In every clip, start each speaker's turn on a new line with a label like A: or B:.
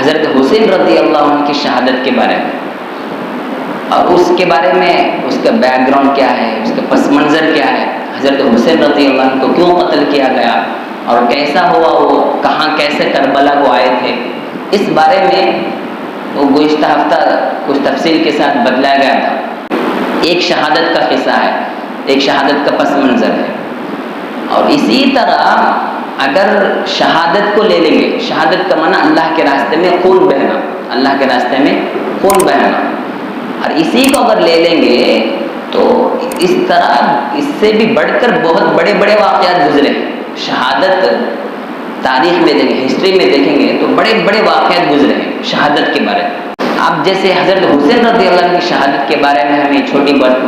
A: حضرت حسین رضی اللہ عنہ کی شہادت کے بارے میں، اور اس کے بارے میں اس کا بیک گراؤنڈ کیا ہے، اس کا پس منظر کیا ہے، حضرت حسین رضی اللہ عنہ کو کیوں قتل کیا گیا اور کیسا ہوا، وہ کہاں کیسے کربلا کو آئے تھے، اس بارے میں وہ گزشتہ ہفتہ کچھ تفصیل کے ساتھ بتلایا گیا تھا۔ ایک شہادت کا قصہ ہے، ایک شہادت کا پس منظر ہے، اور اسی طرح اگر شہادت کو لے لیں گے، شہادت کا معنی اللہ کے راستے میں خون بہنا، اللہ کے راستے میں خون بہنا، اور اسی کو اگر لے لیں گے تو اس طرح اس سے بھی بڑھ کر بہت بڑے بڑے واقعات گزرے ہیں۔ شہادت تاریخ میں دیکھیں، ہسٹری میں دیکھیں گے تو بڑے بڑے واقعات گزرے ہیں شہادت کے بارے میں۔ اب جیسے حضرت حسین رضی اللہ عنہ کی شہادت کے بارے میں ہمیں چھوٹی بات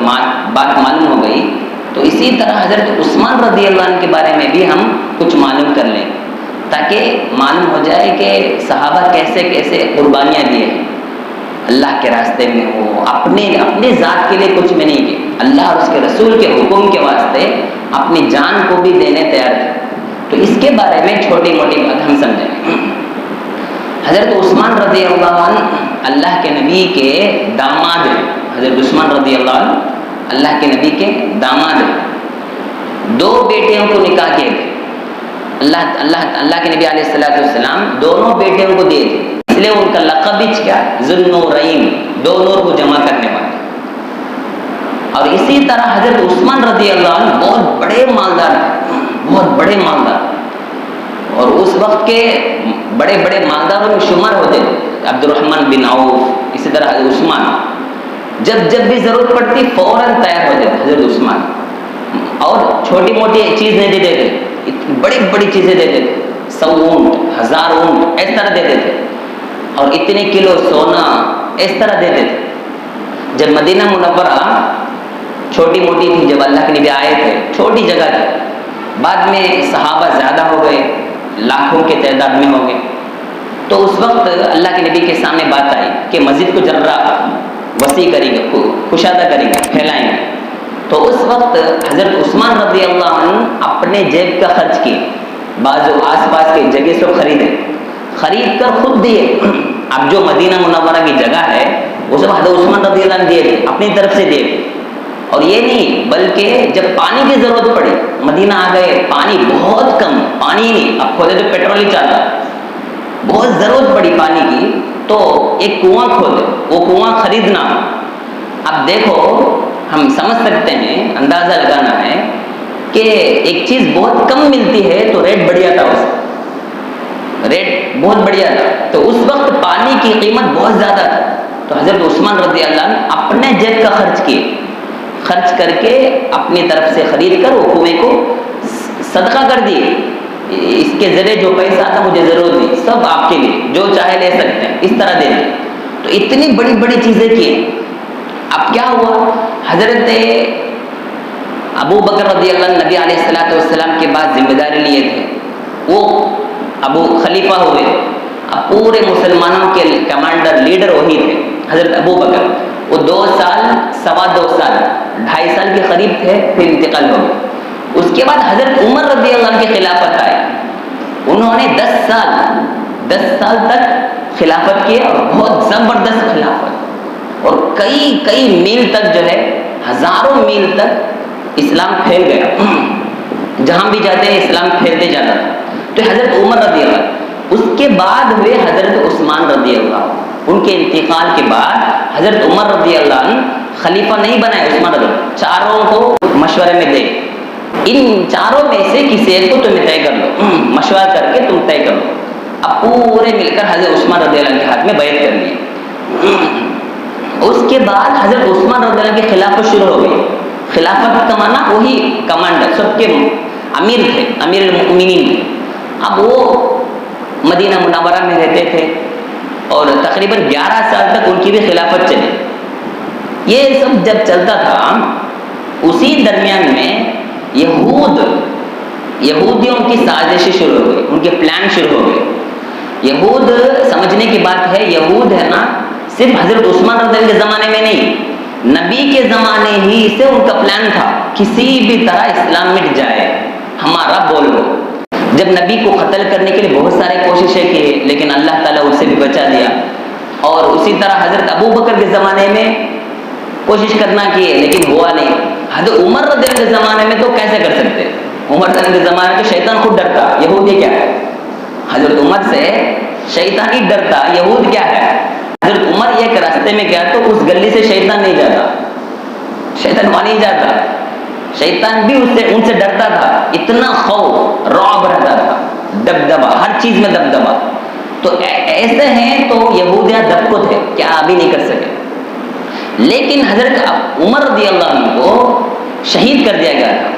A: معلوم ہو گئی، تو اسی طرح حضرت عثمان رضی اللہ عنہ کے بارے میں بھی ہم کچھ معلوم کر لیں، تاکہ معلوم ہو جائے کہ صحابہ کیسے کیسے قربانیاں دیے ہیں اللہ کے راستے میں۔ وہ اپنے ذات کے لیے کچھ بھی نہیں کیے، اللہ اور اس کے رسول کے حکم کے واسطے اپنی جان کو بھی دینے تیار تھے۔ تو اس کے بارے میں چھوٹی موٹی بات ہم سمجھیں۔ حضرت عثمان رضی اللہ عنہ اللہ کے نبی کے داماد ہیں، حضرت عثمان رضی اللہ عنہ اللہ کے نبی کے داماد ہیں۔ دو بیٹیوں کو نکاح کیے تھے، اللہ کے نبی علیہ السلام دونوں بیٹیوں کو دیے تھے، اس لیے ان کا لقب ہی کیا، ذو النورین، دو نور کو جمع کرنے والے۔ اور اسی طرح حضرت عثمان رضی اللہ عنہ بہت بڑے مالدار تھے، بہت بڑے مالدار، اور اس وقت کے بڑے بڑے مالداروں میں شمار ہوتے تھے، عبد الرحمن بن عوف، اسی طرح حضرت عثمان جب بھی ضرورت پڑتی فوراً تیار ہوتے تھے حضرت عثمان، اور چھوٹی موٹی چیز نہیں دیتے تھے، بڑی بڑی چیزیں دیتے تھے، 100 اونٹ 1000 اونٹ اس طرح دیتے تھے، اور اتنے کلو سونا اس طرح دیتے تھے۔ جب مدینہ منورہ چھوٹی موٹی تھی، جب اللہ کے نبی آئے تھے چھوٹی جگہ تھی، بعد میں صحابہ زیادہ ہو گئے، لاکھوں کے تعداد میں ہو گئے، تو اس وقت اللہ کے نبی کے سامنے بات آئی کہ مسجد کو ذرا وسیع کریں گے، کشادہ کریں گے، پھیلائیں گے۔ تو اس وقت حضرت عثمان رضی اللہ عنہ اپنے جیب کا خرچ کیے، بعض آس پاس کے جگہ سے خرید کر خود دیے۔ اب جو مدینہ منورہ کی جگہ ہے وہ سب حضرت عثمان رضی اللہ عنہ دیے تھے، اپنی طرف سے دیے تھے۔ اور یہ نہیں بلکہ جب پانی کی ضرورت پڑی، مدینہ آ گئے، پانی بہت کم، پانی نہیں، اب کھودے تو پیٹرول ہی چاہتا، بہت ضرورت پڑی پانی کی، تو ایک کنواں کھودے، وہ کنواں خریدنا۔ اب دیکھو ہم سمجھ سکتے ہیں، اندازہ لگانا ہے کہ ایک چیز بہت کم ملتی ہے تو ریٹ بڑھیا تھا، اس کا ریٹ بہت بڑھیا تھا، تو اس وقت پانی کی قیمت بہت زیادہ تھا، تو حضرت عثمان رضی اللہ عنہ اپنے جیب کا خرچ کر کے اپنی طرف سے خرید کر وہ کنویں کو صدقہ کر دیے۔ اس کے ذریعے جو پیسہ آتا مجھے ضرورت نہیں، سب آپ کے لیے، جو چاہے لے سکتے ہیں، اس طرح دے دیں۔ تو اتنی بڑی بڑی چیزیں کی۔ اب کیا ہوا، حضرت ابو بکر رضی اللہ عنہ نبی علیہ السلام کے بعد ذمہ داری لیے تھے، وہ ابو خلیفہ ہوئے، اب پورے مسلمانوں کے کمانڈر لیڈر وہی تھے حضرت ابو بکر۔ وہ 2 سال 2.25 سال 2.5 سال کے قریب تھے، پھر انتقال ہو گئے۔ اس کے بعد حضرت عمر رضی اللہ عنہ کی خلافت آئی، انہوں نے 10 سال تک خلافت کی، اور بہت زبردست خلافت، اور کئی میل تک جو ہے، ہزاروں میل تک اسلام پھیل گیا، جہاں بھی جاتے ہیں اسلام پھیلتے جاتا تھا۔ تو حضرت عمر رضی اللہ عنہ، اس کے بعد ہوئے حضرت عثمان رضی اللہ عنہ، ان کے انتقال کے بعد حضرت عمر رضی اللہ عنہ خلیفہ نہیں بنائے عثمان رضی اللہ عنہ، چاروں کو مشورے میں دے، ان چاروں میں سے کسی ایک کو تمہیں طے کر لو، مشورہ کر کے تم طے کر لو۔ اب پورے مل کر حضرت عثمان رضی اللہ عنہ کے ہاتھ میں بیعت کر لی۔ اس کے بعد حضرت عثمان رضی اللہ عنہ کی خلافت شروع ہو گئی۔ خلافت کا معنی وہی کمانڈر، سب کے امیر تھے، امیر المؤمنین تھے۔ اب وہ مدینہ منورہ میں رہتے تھے، اور تقریباً 11 سال تک ان کی بھی خلافت چلی۔ یہ سب جب چلتا تھا، اسی درمیان میں یہودیوں کی سازشیں شروع ہو گئی، ان کے پلان شروع ہو گئے۔ یہود سمجھنے کی بات ہے، یہود ہے نا، صرف حضرت عثمان رضی اللہ عنہ کے زمانے میں نہیں، نبی کے زمانے ہی سے ان کا پلان تھا، کسی بھی طرح اسلام مٹ جائے، ہمارا بول لو۔ جب نبی کو قتل کرنے کے لیے بہت سارے کوششیں کی، لیکن اللہ تعالیٰ اس سے بھی بھی بچا دیا. اور اسی طرح حضرت ابو بکر کے زمانے میں کوشش کرنا کی ہے لیکن ہوا نہیں. حضرت عمر رضی اللہ عنہ کے زمانے میں تو کیسے کر سکتے؟ عمر رضی اللہ عنہ کے زمانے میں تو شیطان خود ڈرتا. یہودی کیا ہے؟ حضرت عمر سے شیطان ہی ڈرتا. یہود کیا ہے؟ حضرت عمر ایک راستے میں گیا تو اس گلی سے شیطان نہیں جاتا, شیطان وہاں نہیں جاتا. شیطان بھی ان سے ڈرتا تھا. اتنا خوف رعب رہتا تھا, دبدبا, ہر چیز میں دبدبا. تو ایسے ہیں تو یہودیاں دبکو تھے, کیا ابھی نہیں کر سکے. لیکن حضرت عمر رضی اللہ عنہ کو شہید کر دیا گیا تھا.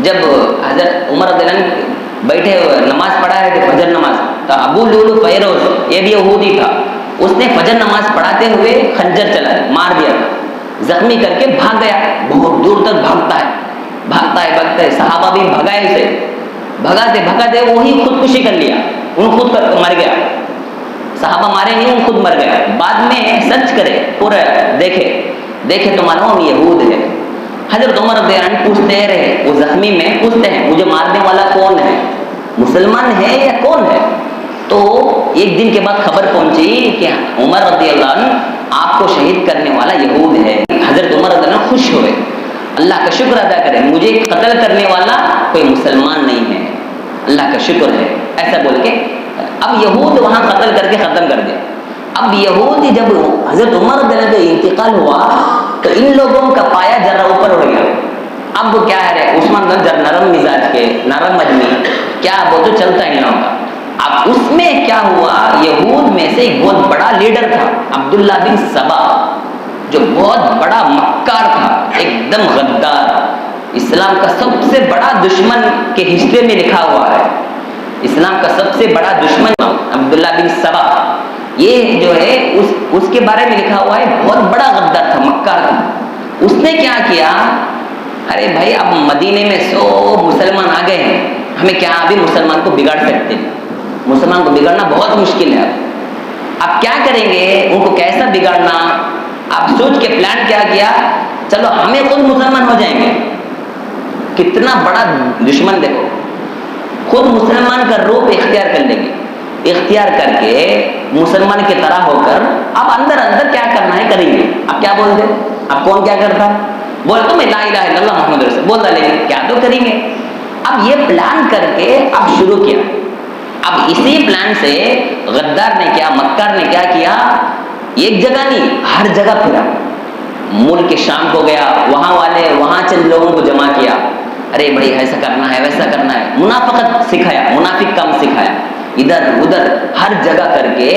A: جب حضرت عمر رضی اللہ عنہ بیٹھے ہوئے نماز پڑھا رہے تھے, فجر نماز, تو ابو لولو فیروز, یہ بھی یہودی تھا, اس نے فجر نماز پڑھاتے ہوئے خنجر چلا مار دیا تھا, زخمی کر کے بھاگ گیا. بہت دور تک بھاگتا ہے. صحابہ بھی بھگائے اسے, بھگاتے وہی خودکشی کر لیا. ان خود مر گیا. صحابہ مارے نہیں, ان خود مر گیا. بعد میں سرچ کرے, پورا دیکھے تو معلوم یہود ہے. حضرت عمر رضی اللہ عنہ پوچھتے رہے, وہ زخمی میں پوچھتے ہیں مجھے مارنے والا کون ہے, مسلمان ہے یا کون ہے. تو ایک دن کے بعد خبر پہنچی کہ عمر رضی اللہ عنہ آپ کو شہید کرنے والا یہود ہے. حضرت عمر رضی اللہ عنہ خوش ہوئے, اللہ کا شکر ادا کرے, مجھے قتل کرنے والا کوئی مسلمان نہیں ہے, اللہ کا شکر ہے, ایسا بول کے اب یہود وہاں قتل کر کے ختم کر دیا. اب یہود جب حضرت عمر رضی اللہ عنہ کا انتقال ہوا تو ان لوگوں کا پایا ذرا اوپر ہو گیا. اب کیا ہے, عثمان بن ذرا نرم مزاج کے, نرم آدمی, کیا وہ تو چلتا ہے ان لوگوں کا. اب اس میں کیا ہوا, یہود میں سے ایک بہت بڑا لیڈر تھا عبداللہ بن سبا, جو بہت بڑا مکار تھا, ایک دم غدار. اسلام کا سب سے بڑا دشمن کے ہسٹری میں لکھا ہوا ہے, اسلام کا سب سے بڑا دشمن عبداللہ بن سبا, یہ جو ہے اس کے بارے میں لکھا ہوا ہے, بہت بڑا غدار تھا, مکار تھا. اس نے کیا کیا, ارے بھائی اب مدینے میں 100 مسلمان آ گئے ہیں, ہمیں کیا ابھی مسلمان کو بگاڑ سکتے ہیں, مسلمان کو بگاڑنا بہت مشکل ہے. اب کیا کریں گے, ان کو کیسا بگاڑنا. اب سوچ کے پلان کیا, چلو ہمیں خود مسلمان ہو جائیں گے. کتنا بڑا دشمن دیکھو, خود مسلمان کا روپ اختیار کر لیں گے, اختیار کر کے مسلمان کی طرح ہو کر اب اندر کیا کرنا ہے کریں گے. اب کیا بول دے, اب کون کیا کرتا ہے, بول تو میں لا الہ الا اللہ محمد رسول بولتا, لیکن کیا تو کریں گے. اب یہ پلان کر کے اب شروع کیا. اب اسی پلان سے غدار نے کیا, مکار نے کیا کیا, ایک جگہ نہیں ہر جگہ پھرا. ملک شام کو گیا, وہاں چند لوگوں کو جمع کیا, ارے بھائی ایسا کرنا ہے ویسا کرنا ہے, منافقت سکھایا, منافق کام سکھایا, ادھر ادھر ہر جگہ کر کے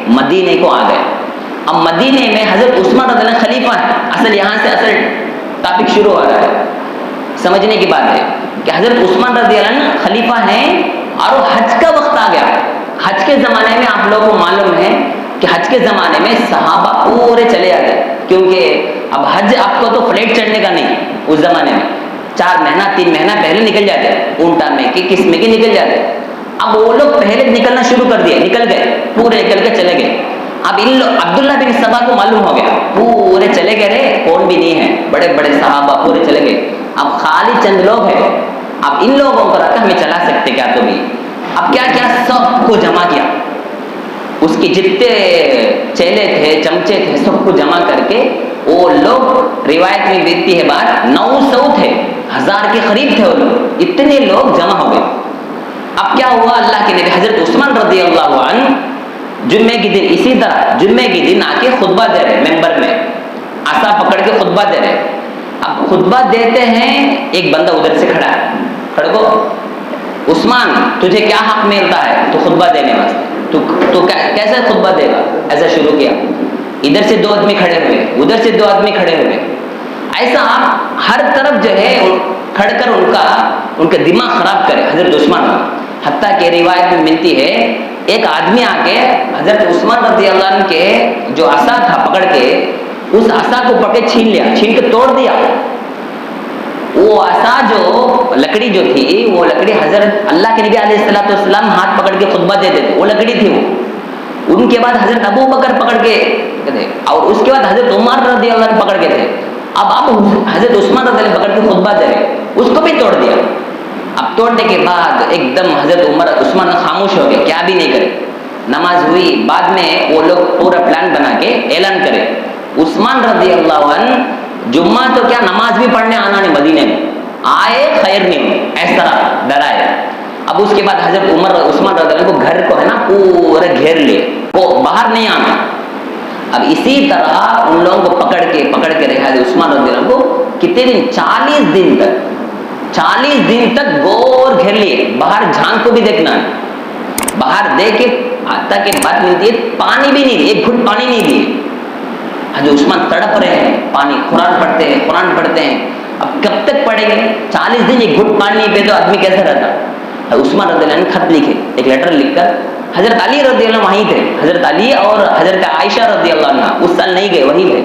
A: مدینے کو آ گئے. اب مدینے میں حضرت عثمان رضی اللہ عنہ خلیفہ ہے. اصل یہاں سے اصل ٹاپک شروع ہو رہا ہے, سمجھنے کی بات ہے کہ حضرت عثمان رضی اللہ عنہ خلیفہ ہیں اور وہ حج کا وقت آ گیا. حج کے زمانے میں آپ لوگوں کو معلوم ہے کہ حج کے زمانے میں صحابہ پورے چلے آتے, کیونکہ اب حج آپ کو تو فلیٹ چڑھنے کا نہیں, اس زمانے میں 4 مہینہ 3 مہینہ پہلے نکل جاتے, اونٹا میں کہ کس میں کہ نکل جاتے. اب وہ لوگ پہلے نکلنا شروع کر دیا, نکل گئے, پورے نکل کے چلے گئے. اب ان لوگ عبداللہ بن سبا کو معلوم ہو گیا, پورے چلے گئے رے, کون بھی نہیں ہے, بڑے بڑے صحابہ پورے چلے گئے. اب خالی چند لوگ ہیں, اب ان لوگوں کو رکھا ہمیں چلا سکتے کیا تو بھی. اب کیا کیا, سب کو جمع کیا, اس کے جتنے چیلے تھے چمچے تھے سب کو جمع کر کے. وہ لوگ روایت میں دیتی ہے بات 900 تھے, 1000 کے قریب تھے وہ لوگ, اتنے لوگ جمع ہو گئے. اب کیا ہوا, اللہ کے نبی حضرت عثمان رضی اللہ عنہ جمعے کے دن اسی طرح جمعے کے دن آ کے خطبہ دے رہے, ممبر میں عصا پکڑ کے خطبہ دے رہے. اب خطبہ دیتے ہیں, ایک بندہ ادھر سے کھڑا ہے, کھڑکو عثمان تجھے کیا حق ملتا ہے تو خطبہ دینے واسطے, تو کیسے خطبہ دے گا, ایسا شروع کیا. ادھر سے 2 آدمی کھڑے ہوئے, ادھر سے 2 آدمی کھڑے ہوئے, ایسا آپ ہر طرف جو ہے کھڑ کر ان کا دماغ خراب کرے حضرت عثمان. حتیٰ کہ روایت میں ملتی ہے ایک آدمی آ کے حضرت عثمان رضی اللہ عنہ کے جو عصا تھا پکڑ کے, اس عصا کو پکڑ کے چھین لیا, چھین کے توڑ دیا. وہ عصا جو لکڑی جو تھی, وہ لکڑی حضرت اللہ کے نبی علیہ السلام ہاتھ پکڑ کے خطبہ دیتے تھے, وہ لکڑی تھی وہ. ان کے بعد حضرت ابو بکر پکڑ کے تھے, اور اس کے بعد حضرت عمر رضی اللہ عنہ پکڑ کے تھے. اب حضرت عثمان رضی اللہ عنہ پکڑ کے خطبہ دے رہے, اس کو بھی توڑ دیا. اب توڑنے کے بعد ایک دم حضرت عثمان خاموش ہو گئے, کیا بھی نہیں کرے. نماز ہوئی. بعد میں وہ لوگ پورا پلان بنا کے اعلان کرے عثمان رضی اللہ عنہ جمعہ تو کیا نماز بھی پڑھنے آنا نہیں, مدینے میں آئے خیر نہیں ہوئی, اس طرح ڈرائے. اب اس کے بعد حضرت عثمان رضی اللہ عنہ کو گھر کو ہے نا پورا گھیر لے, وہ باہر نہیں آنا. اب اسی طرح ان لوگوں کو پکڑ کے رہے حضرت عثمان رضی اللہ عنہ کو کتنے دن, 40 دن تک گور گھیر لیے, باہر جھانک کو بھی دیکھنا ہے, باہر دیکھ کے حتیٰ کہ بات ملتی ہے پانی بھی نہیں دیے, ایک گھٹ پانی نہیں دیے. حضرت عثمان تڑپ رہے ہیں, پانی قرآن پڑھتے ہیں. اب کب تک پڑھیں گے, 40 دن ایک گھٹ پانی نہیں پہ تو آدمی کیسے رہتا. عثمان رضی اللہ عنہ نے خط لکھے, ایک لیٹر لکھ کر حضرت علی رضی اللہ عنہ وہیں تھے, حضرت علی اور حضرت عائشہ رضی اللہ عنہ اس سال نہیں گئے, وہیں تھے.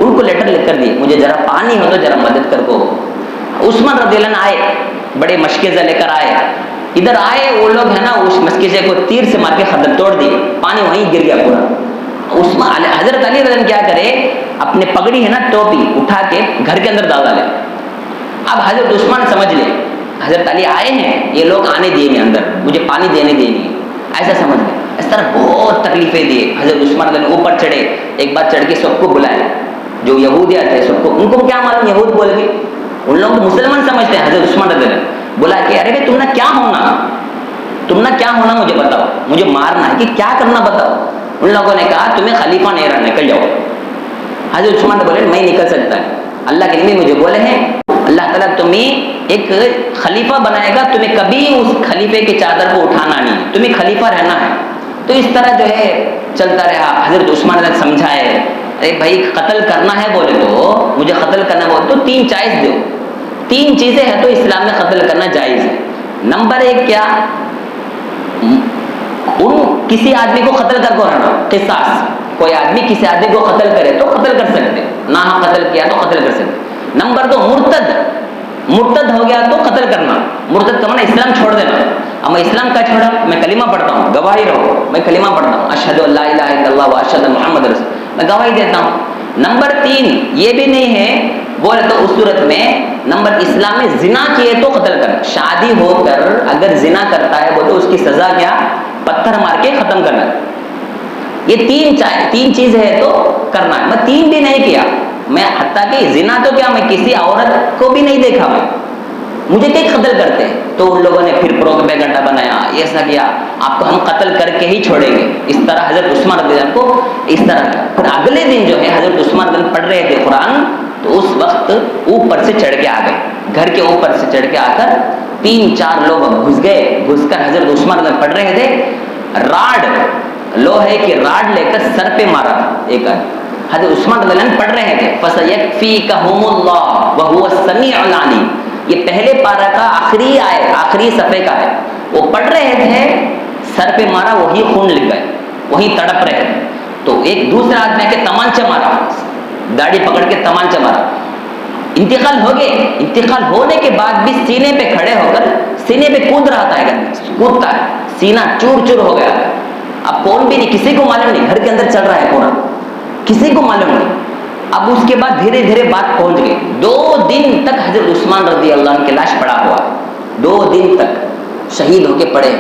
A: ان کو لیٹر لکھ کر دیے مجھے ذرا پانی ہو تو ذرا مدد کر کو. عثمان رضی اللہ عنہ آئے, بڑے مشکل سے لے کر آئے, ادھر آئے وہ لوگ ہے نا اس مشکل کو تیر سے مار کے خدر توڑ دیے, پانی وہیں گر گیا پورا. حضرت علی رضی اللہ عنہ کیا کرے, اپنے پگڑی ہے نا ٹوپی اٹھا کے گھر کے اندر ڈال ڈالے. اب حضرت عثمان سمجھ لے حضرت علی آئے ہیں, یہ لوگ آنے دیے نہیں اندر, مجھے پانی دینے دینی, ایسا سمجھ لے. اس طرح بہت تکلیفیں دیے. حضرت عثمان رضی اللہ عنہ اوپر چڑھے, ایک بار چڑھ کے سب کو بلائے, جو یہودیاں تھے سب کو, ان کو کیا معلوم یہود بول گئے, ان لوگ مسلمان سمجھتے ہیں. حضرت عثمان رضی اللہ عنہ بلا کے ارے بھائی تم نے کیا ہونا مجھے بتاؤ, مجھے مارنا ہے کہ کیا کرنا بتاؤ. ان لوگوں نے کہا تمہیں خلیفہ نہیں رہنا, نکل جاؤ. حضرت عثمان نے بولے میں نکل سکتا ہے, اللہ کے نبی مجھے بولے ہیں اللہ تعالیٰ تمہیں ایک خلیفہ بنائے گا, تمہیں کبھی اس خلیفے کی چادر کو اٹھانا نہیں, تمہیں خلیفہ رہنا ہے. تو اس طرح جو ہے چلتا رہا. حضرت عثمان نے سمجھائے ارے بھائی قتل کرنا ہے بولے تو مجھے قتل کرنا بولے تو 3 چوائس دو, 3 چیزیں ہیں تو اسلام میں قتل کرنا جائز ہے. نمبر 1 کیا, کسی آدمی کو قتل کر کو رہنا, قصاص, کوئی آدمی کسی آدمی کو قتل کرے تو قتل کر سکتے, نہ قتل کیا تو قتل کر سکتے. نمبر 2 مرتد ہو گیا تو قتل کرنا. مرتد کا معنی اسلام چھوڑ دینا. اب میں اسلام کا چھوڑا, میں کلمہ پڑھتا ہوں, گواہی رہو, میں کلمہ پڑھتا ہوں اشہد ان لا الہ الا اللہ و اشہد ان محمد رسول, میں گواہی دیتا ہوں. نمبر 3 یہ بھی نہیں ہے بولے تو اس صورت میں نمبر اسلام میں زنا کیے تو قتل کرنا. شادی ہو کر اگر زنا کرتا ہے بولے تو اس کی سزا کیا, پتھر مار کے ختم کرنا. یہ 3 چیزیں ہے تو کرنا ہے. میں 3 بھی نہیں کیا, میں حتیٰ کہ زنا تو کیا میں کسی عورت کو بھی نہیں دیکھا, میں مجھے کئی قتل کرتے ہیں. تو ان لوگوں نے پھر پروپیگنڈا بنایا, ایسا کیا آپ کو ہم قتل کر کے ہی چھوڑیں گے. اس طرح حضرت عثمان رضی اللہ عنہ کو اس طرح. پھر اگلے دن جو ہے حضرت عثمان رضی اللہ عنہ پڑھ رہے تھے قرآن, تو اس وقت اوپر سے چڑھ کے آ گئے, گھر کے اوپر سے چڑھ کے آ کر 3-4 لوگ گھس گئے. گھس کر حضرت عثمان رضی اللہ عنہ پڑھ رہے تھے, راڈ لوہے کی راڈ لے کر سر پہ مارا ایک آدمی. حضرت عثمان رضی اللہ عنہ پڑھ رہے تھے فَسَيَكْفِيكَهُمُ اللَّهُ وَهُوَ السَّمِيعُ الْعَلِيمُ. یہ پہلے پارہ کا آخری صفحے کا ہے. وہ پڑھ رہے تھے, سر پہ مارا, وہی خون لگ گئے, وہی تڑپ رہے تھے. تو ایک دوسرا آدمی کے تمانچہ مارا, داڑھی پکڑ کے تمانچہ مارا. انتقال ہو گئے. انتقال ہونے کے بعد بھی سینے پہ کھڑے ہو کر سینے پہ کود رہا تھا, کودتا ہے, سینہ چور چور ہو گیا. اب کون بھی نہیں, کسی کو معلوم نہیں, گھر کے اندر چل رہا ہے پورا, کسی کو معلوم نہیں. اب اس کے بعد دھیرے دھیرے بات پہنچ گئی. 2 دن تک حضرت عثمان رضی اللہ عنہ کی لاش پڑا ہوا, 2 دن تک شہید ہو کے پڑے,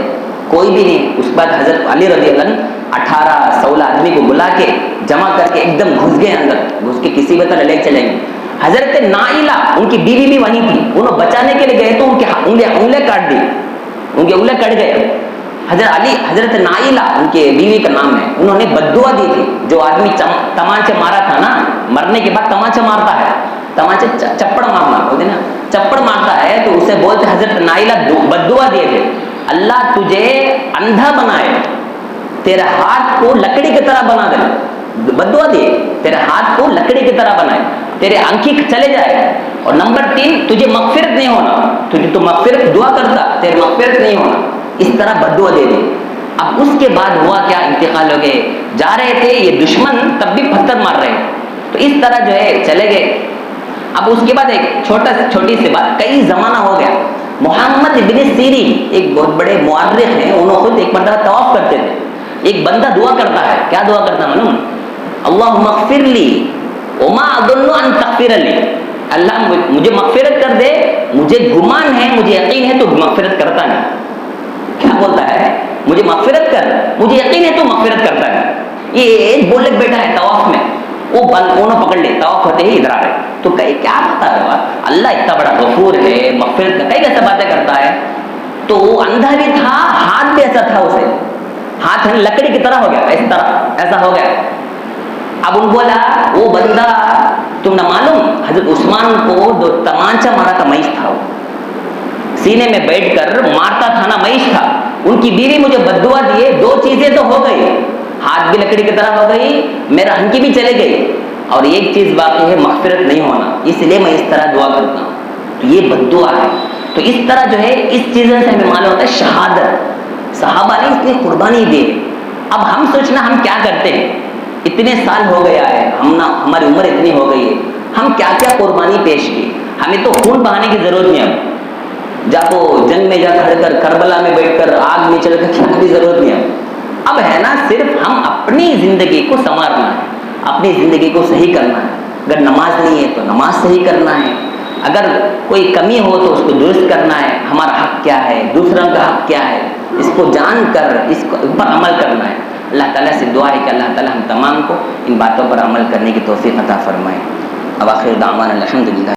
A: کوئی بھی نہیں. اس بعد حضرت علی رضی اللہ عنہ 18-16 آدمی کو بلا کے جمع کر کے ایک دم گھس گئے اندر, گھس کے کسی بھی طرح لے چلیں گے. حضرت نائلہ ان کی بیوی بھی وہیں تھی, انہوں بچانے کے لیے گئے تو ان کے انگلیں کاٹ دی, ان کے انگلیں کٹ گئے. حضرت نائلہ ان کے بیوی کا نام ہے, انہوں نے بددعا دی تھی. جو آدمی تمانچہ مارا تھا نا, مرنے کے بعد تمانچہ مارتا ہے, تمانچہ چپڑ مارنا بولتے نا, چپڑ مارتا ہے تو اسے بولتے حضرت نائلہ بددعا دیے تھے, اللہ تجھے اندھا بنائے, تیرے ہاتھ کو لکڑی کی طرح بنا دے. بددعا دیے, تیرے ہاتھ کو لکڑی کی طرح بنائے, تیرے آنکھیں چلے جائے. اور نمبر 3 تجھے مغفرت نہیں ہونا, تجھے تو مغفرت دعا کرتا, تیرے مغفرت نہیں ہونا. اس طرح بددعا دے دی. اب اس کے بعد ہوا کیا, انتقال ہو گئے. جا رہے تھے یہ دشمن, تب بھی پتھر مار رہے, تو اس طرح جو ہے چلے گئے. اب اس کے بعد ایک چھوٹی سی بات, کئی زمانہ ہو گیا. محمد ابن سیرین ایک بہت بڑے مورخ ہیں, انہوں خود ایک مرتبہ طواف کرتے تھے. ایک بندہ دعا کرتا ہے, کیا دعا کرتا ہے معلوم, اللہم اغفر لی وما اظن ان تغفر لی, اللہ مجھے مغفرت کر دے, مجھے گمان ہے, مجھے یقین ہے تو مغفرت کرتا نہیں. کیا بولتا ہے, مجھے مغفرت کر, مجھے یقین ہے تو مغفرت کرتا ہے. یہ بولنے بیٹھا ہے طواف میں, وہ انہوں پکڑ لے, طواف ہوتے ہی ادھر آ گئے. تو کئی کیا بتا رہے ہو, اللہ اتنا بڑا غفور ہے, مغفرت کا, کئی کیسے باتیں کرتا ہے. تو وہ اندھا بھی تھا, ہاتھ بھی ایسا تھا, اسے ہاتھ لکڑی کی طرح ہو گیا, اس طرح ایسا ہو گیا. اب ان بولا وہ بندہ, تم نہ معلوم حضرت عثمان کو جو تمانچہ مارا تھا معیش تھا, وہ سینے میں بیٹھ کر مارتا تھا نا, معیش تھا. ان کی بیوی مجھے بددعا دیے, دو چیزیں تو ہو گئی, ہاتھ بھی لکڑی کی طرح ہو گئی, میرا ہنکی بھی چلے گئی, اور ایک چیز باقی ہے مغفرت نہیں ہونا, اس لیے میں اس طرح دعا کرتا ہوں. تو یہ بددعا ہے. تو اس طرح جو ہے اس چیزوں سے ہمیں معلوم ہوتا ہے شہادت صحابہ نے اس لیے قربانی دی. اب ہم سوچنا ہم کیا کرتے ہیں, اتنے سال ہو گیا ہے, ہماری عمر اتنی ہو گئی ہے, ہم کیا کیا قربانی پیش کی. ہمیں تو خون بہانے کی ضرورت نہیں, اب جا تو جنگ میں جا کھڑ کر, کربلا میں بیٹھ کر, آگ میں چل کر کھانے کی ضرورت نہیں. اب ہے نا صرف ہم اپنی زندگی کو سنوارنا ہے, اپنی زندگی کو صحیح کرنا ہے. اگر نماز نہیں ہے تو نماز صحیح کرنا ہے, اگر کوئی کمی ہو تو اس کو درست کرنا ہے. ہمارا حق کیا ہے, دوسروں کا حق کیا ہے, اس کو جان کر اس پر عمل کرنا ہے. اللہ تعالیٰ سے دعا ہے کہ اللہ تعالیٰ ہم تمام کو ان باتوں پر عمل کرنے کی توفیق عطا فرمائے. اب آخر دعوانا الحمدللہ.